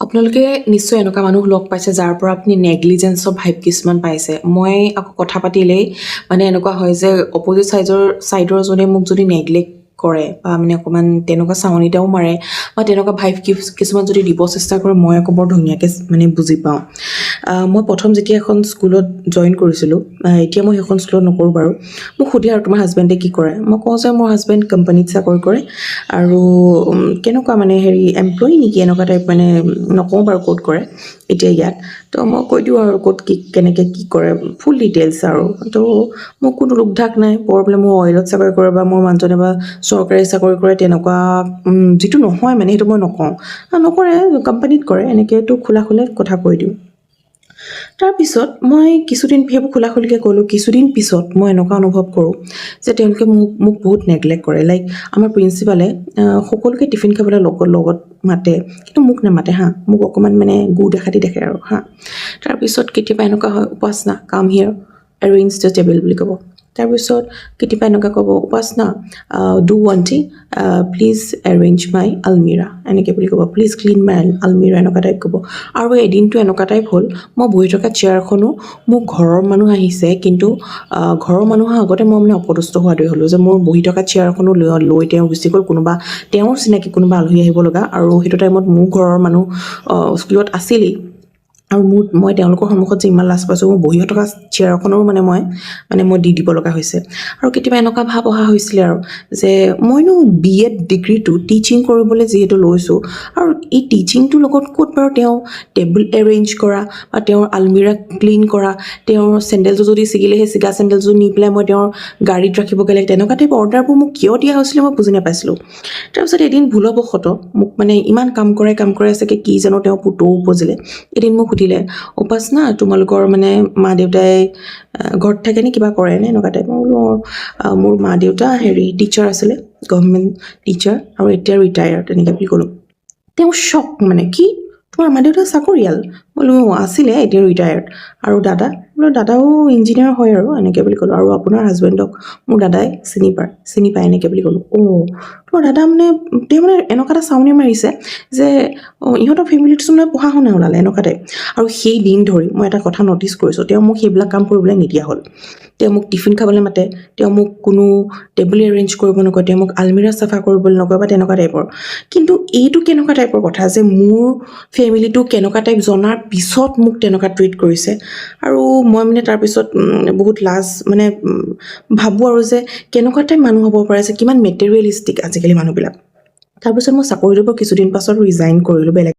আপোনালোকে নিশ্চয় এনেকুৱা মানুহ লগ পাইছে যাৰ পৰা আপুনি নেগলিজেঞ্চৰ ভাইব কিছুমান পাইছে। মই আকৌ কথা পাতিলেই মানে এনেকুৱা হয় যে অপজিট ছাইডৰ জনে মোক যদি নেগলেক্ট কৰে বা মানে অকণমান তেনেকুৱা চাউনিটাও মাৰে বা তেনেকুৱা ভাইব কিছুমান যদি দিব চেষ্টা কৰে, মই আকৌ বৰ ধুনীয়াকৈ মানে বুজি পাওঁ। মই প্ৰথম যেতিয়া এখন স্কুলত জইন কৰিছিলোঁ, এতিয়া মই সেইখন স্কুলত নকৰোঁ বাৰু, মোক সুধে আৰু তোমাৰ হাজবেণ্ডে কি কৰে। মই কওঁ যে মোৰ হাজবেণ্ড কোম্পানীত চাকৰি কৰে আৰু কেনেকুৱা মানে এমপ্লয়ী নেকি এনেকুৱা টাইপ, মানে নকওঁ বাৰু ক'ত কৰে এতিয়া ইয়াত। তো মই কৈ দিওঁ আৰু ক'ত কি কেনেকৈ কি কৰে ফুল ডিটেইলছ আৰু। তো মোক কোনো লোকঢাক নাই, বৰ বোলে মোৰ অইলত চাকৰি কৰে বা মোৰ মানুহজনে বা চৰকাৰী চাকৰি কৰে তেনেকুৱা যিটো নহয় মানে সেইটো মই নকওঁ, নকৰে কোম্পানীত কৰে এনেকৈতো খোলা কথা কৈ দিওঁ। তাৰপিছত মই কিছুদিন সেইবোৰ খোলাখুলিকৈ ক'লোঁ। কিছুদিন পিছত মই এনেকুৱা অনুভৱ কৰোঁ যে তেওঁলোকে মোক বহুত নেগলেক্ট কৰে। লাইক আমাৰ প্ৰিন্সিপালে সকলোকে টিফিন খাবলৈ লগত মাতে, কিন্তু মোক নামাতে হা, মোক অকণমান মানে গু দেখাতি দেখে আৰু হা। তাৰপিছত কেতিয়াবা এনেকুৱা হয়, উপাসনা কাম হিয়াৰ এৰেঞ্জ দ্য টেবল বুলি ক'ব। তাৰপিছত কেতিয়াবা এনেকুৱা ক'ব, Upasana do one thing, please arrange my আলমিৰা, এনেকৈ বুলি ক'ব, প্লিজ ক্লিন মাই আলমিৰা, এনেকুৱা টাইপ ক'ব। আৰু এদিনটো এনেকুৱা টাইপ হ'ল, মই বহি থকা চেয়াৰখনো মোক ঘৰৰ মানুহ আহিছে, কিন্তু ঘৰৰ মানুহৰ আগতে মই মানে অপদস্থ হোৱা দৰে হ'লোঁ যে মোৰ বহি থকা চেয়াৰখনো লৈ তেওঁ গুচি গ'ল, কোনোবা তেওঁৰ চিনাকি কোনোবা আলহী আহিব লগা, আৰু সেইটো টাইমত মোৰ ঘৰৰ মানুহ স্কুলত আছিলেই। আৰু মই তেওঁলোকৰ সন্মুখত যে ইমান লাজ পাইছোঁ, মোৰ বহি থকা চেয়াৰখনৰো মানে মই দি দিব লগা হৈছে। আৰু কেতিয়াবা এনেকুৱা ভাৱ অহা হৈছিলে আৰু যে মইনো BEd ডিগ্ৰীটো টিচিং কৰিবলৈ যিহেতু লৈছোঁ, আৰু এই টিচিংটোৰ লগত ক'ত বাৰু তেওঁ টেবুল এৰেঞ্জ কৰা বা তেওঁৰ আলমিৰা ক্লিন কৰা, তেওঁৰ চেণ্ডেলযোৰ যদি ছিগিলে সেই ছিগা চেণ্ডেলযোৰ নি পেলাই মই তেওঁৰ গাড়ীত ৰাখিবগৈ লাগে, তেনেকুৱা টাইপ অৰ্ডাৰবোৰ মোক কিয় দিয়া হৈছিলে মই বুজি নাপাইছিলোঁ। তাৰপিছত এদিন ভুলবশতঃ মোক মানে ইমান কাম কৰাই চাগে কি জানো তেওঁ পুতৌ উপজিলে। এদিন মোক সুধিলে, উপাসনা তোমালোকৰ মানে মা দেউতাই ঘৰত থাকে নে কিবা কৰে নে এনেকুৱা টাইপ। মই বোলো মোৰ মা দেউতা টিচাৰ আছিলে, গভৰ্ণমেণ্ট টিচাৰ, আৰু এতিয়া ৰিটায়াৰ্ড, তেনেকৈ বুলি ক'লোঁ। তেওঁ শ্বক, মানে কি তোমাৰ মা দেউতা চাকৰিয়াল? বোলো আছিলে, এতিয়া ৰিটায়াৰ্ড। আৰু দাদা? বোলো দাদাও ইঞ্জিনিয়াৰ হয় আৰু এনেকৈ বুলি ক'লোঁ। আৰু আপোনাৰ হাজবেণ্ডক মোৰ দাদাই চিনি পায় এনেকৈ বুলি ক'লোঁ। তোমাৰ দাদা মানে তেওঁ মানে এনেকুৱা এটা চাউনি মাৰিছে যে ইহঁতৰ ফেমিলিটোচোন পঢ়া শুনা ওলালে এনেকুৱা টাইপ। আৰু সেই দিন ধৰি মই এটা কথা ন'টিচ কৰিছোঁ, তেওঁ মোক সেইবিলাক কাম কৰিবলৈ নিদিয়া হ'ল। তেওঁ মোক টিফিন খাবলৈ মাতে, তেওঁ মোক কোনো টেবুল এৰেঞ্জ কৰিব নকয়, তেওঁ মোক আলমিৰা চাফা কৰিবলৈ নকয় বা তেনেকুৱা টাইপৰ। কিন্তু এইটো কেনেকুৱা টাইপৰ কথা যে মোৰ ফেমিলিটো কেনেকুৱা টাইপ জনাৰ পিছত মোক তেনেকুৱা ট্ৰিট কৰিছে। আৰু মই মানে তাৰপিছত বহুত লাজ মানে ভাবোঁ আৰু যে কেনেকুৱা টাইপ মানুহ হ'ব পাৰে, যে কিমান মেটেৰিয়েলিষ্টিক আজিকালি মানুহবিলাক। তাৰপিছত মই চাকৰিটোৰ পৰা কিছুদিন পাছত ৰিজাইন কৰিলোঁ বেলেগ